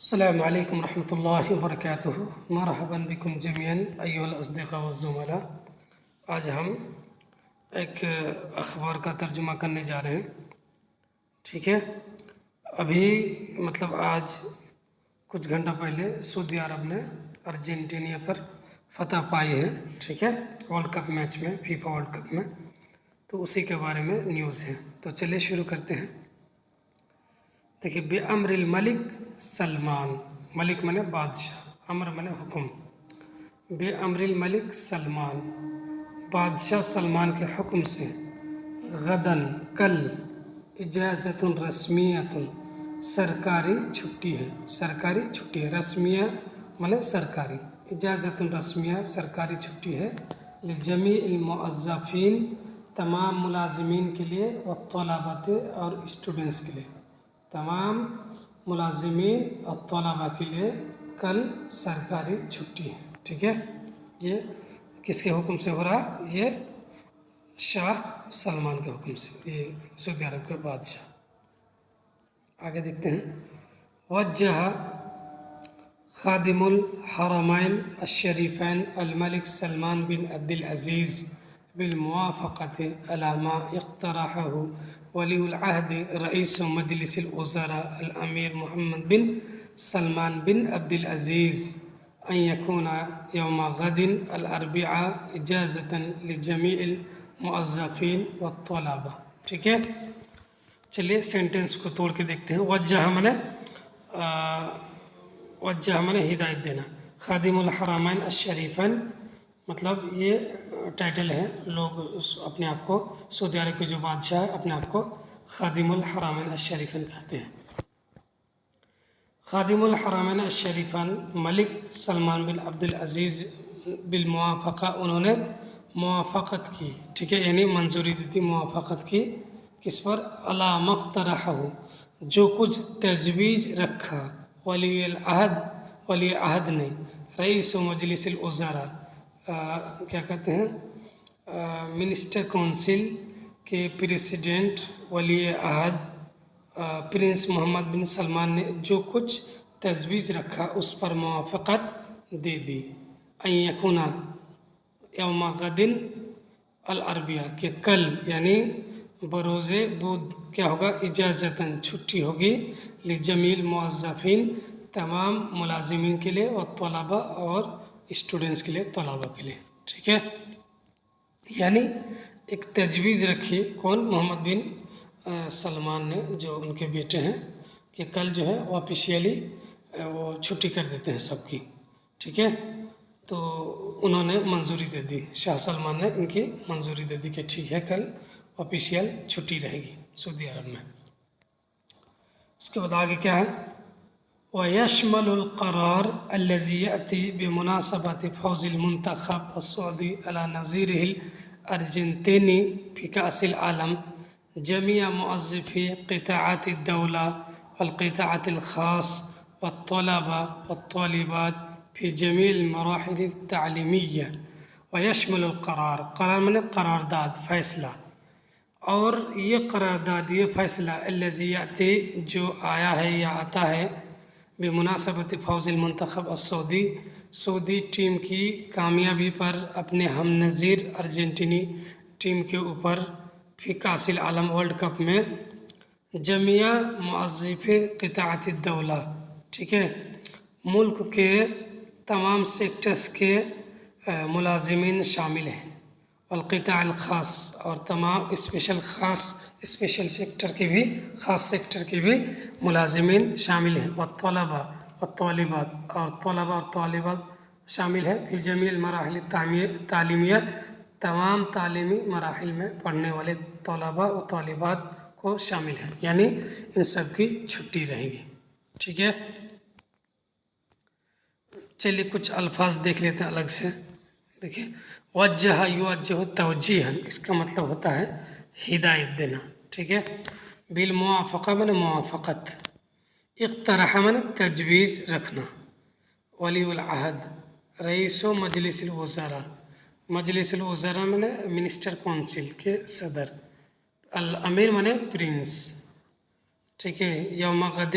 السلام عليكم ورحمة الله وبركاته. مرحبا بكم جميعا أيها الأصدقاء والزملاء. آج ہم ایک اخبار کا ترجمہ کرنے جا رہے ہیں. ٹھیک ہے. ابھی آج کچھ گھنٹہ پہلے سعودی عرب نے ارجنٹینا پر فتح پائی ہے. ٹھیک ہے. ورلڈ کپ میچ میں، فیفا ورلڈ کپ میں. تو اسی کے بارے میں نیوز ہے. تو چلیے شروع کرتے ہیں. دیکھیے، بے امر الملک سلمان. ملک منے بادشاہ، امر منے حکم. بے امر الملک سلمان، بادشاہ سلمان کے حکم سے، غدن کل، اجازت رسمیت، سرکاری چھٹی ہے. سرکاری چھٹی ہے. رسمیہ منے سرکاری، اجازت رسمیہ سرکاری چھٹی ہے. لجمیع الموظفین، تمام ملازمین کے لیے، والطلباء اور اسٹوڈنٹس کے لیے. تمام ملازمین اور طلباء کے لیے کل سرکاری چھٹی ہے. ٹھیک ہے. یہ کس کے حکم سے ہو رہا؟ یہ شاہ سلمان کے حکم سے، یہ سعودی عرب کے بادشاہ. آگے دیکھتے ہیں. وجہ خادم الحرمین الشریفین الملک سلمان بن عبد العزیز بالموافقة على ما اقترحه ولی العہد رئیس مجلس الوزراء الامیر محمد بن سلمان بن عبد العزیز ان یکون یوم غد الاربعاء اجازة لجمیع الموظفین والطلباء. ٹھیک ہے. چلیے سینٹنس کو توڑ کے دیکھتے ہیں. وجہ منے ہدایت دینا. خادم الحرمین الشریفین یہ ٹائٹل ہے. لوگ اپنے آپ کو، سعودی عرب کے جو بادشاہ ہے، اپنے آپ کو خادم الحرمین الشریفین کہتے ہیں. خادم الحرمین الشریفین ملک سلمان بن عبد العزیز بالموافقہ، انہوں نے موافقت کی. ٹھیک ہے. یعنی منظوری دی تھی، موافقت کی. کس پر؟ علی ما اقترحہ، جو کچھ تجویز رکھا، ولی العہد، ولی عہد نے، رئیس مجلس الوزراء، کیا کہتے ہیں، منسٹر کونسل کے پریسیڈنٹ، ولی عہد پرنس محمد بن سلمان نے جو کچھ تجویز رکھا اس پر موافقت دے دی. ان یکون یوم غد الاربعاء، کہ کل یعنی بروز بدھ کیا ہوگا؟ اجازتاً چھٹی ہوگی. لجمیع الموظفین، تمام ملازمین کے لیے، اور طلباء اور اسٹوڈنٹس کے لیے، طلباء کے لیے. ٹھیک ہے. یعنی ایک تجویز رکھی. کون؟ محمد بن سلمان نے، جو ان کے بیٹے ہیں، کہ کل جو ہے وہ آفیشیلی وہ چھٹی کر دیتے ہیں سب کی. ٹھیک ہے. تو انہوں نے منظوری دے دی، شاہ سلمان نے ان کی منظوری دے دی کہ ٹھیک ہے، کل آفیشیل چھٹی رہے گی سعودی عرب میں. اس کے بعد آگے کیا ہے؟ ويشمل القرار الذي يأتي بمناسبة فوز المنتخب السعودي على نظيره الأرجنتيني في كأس العالم جميع موظفي قطاعات الدولة والقطاعات الخاص والطلبة والطالبات في جميع المراحل التعليمية. ويشمل القرار، قرار من قرارداد، فیصلہ. اور یہ قرارداد، یہ فیصلہ، الذی یأتی، جو آیا ہے یا آتا ہے، بمناسبت فوز المنتخب السعودی، سعودی ٹیم کی کامیابی پر، اپنے ہم نظیر ارجنٹینی ٹیم کے اوپر، فی کاس العالم، ورلڈ کپ میں، جمیع موظف قطاعت الدولہ. ٹھیک ہے. ملک کے تمام سیکٹرز کے ملازمین شامل ہیں. والقطاع الخاص، اور تمام اسپیشل سیکٹر کے بھی، خاص سیکٹر کے بھی ملازمین شامل ہیں. والطلباء والطالبات، اور طلباء اور طالبات شامل ہیں. فی جمیع المراحل تعلیمیہ، تمام تعلیمی مراحل میں پڑھنے والے طلباء و طالبات کو شامل ہیں. یعنی ان سب کی چھٹی رہے گی. ٹھیک ہے. چلیے کچھ الفاظ دیکھ لیتے ہیں الگ سے. دیکھیں، وجہ یوجہ توجیہا، اس کا مطلب ہوتا ہے ہدایت دینا. ٹھیک ہے. بالموافقہ من موافقت، اقترح من تجویز رکھنا، ولی العہد رئیس و مجلس الوزراء، مجلس الوزراء من منسٹر کونسل کے صدر، الامیر من پرنس. ٹھیک ہے. یوم غد،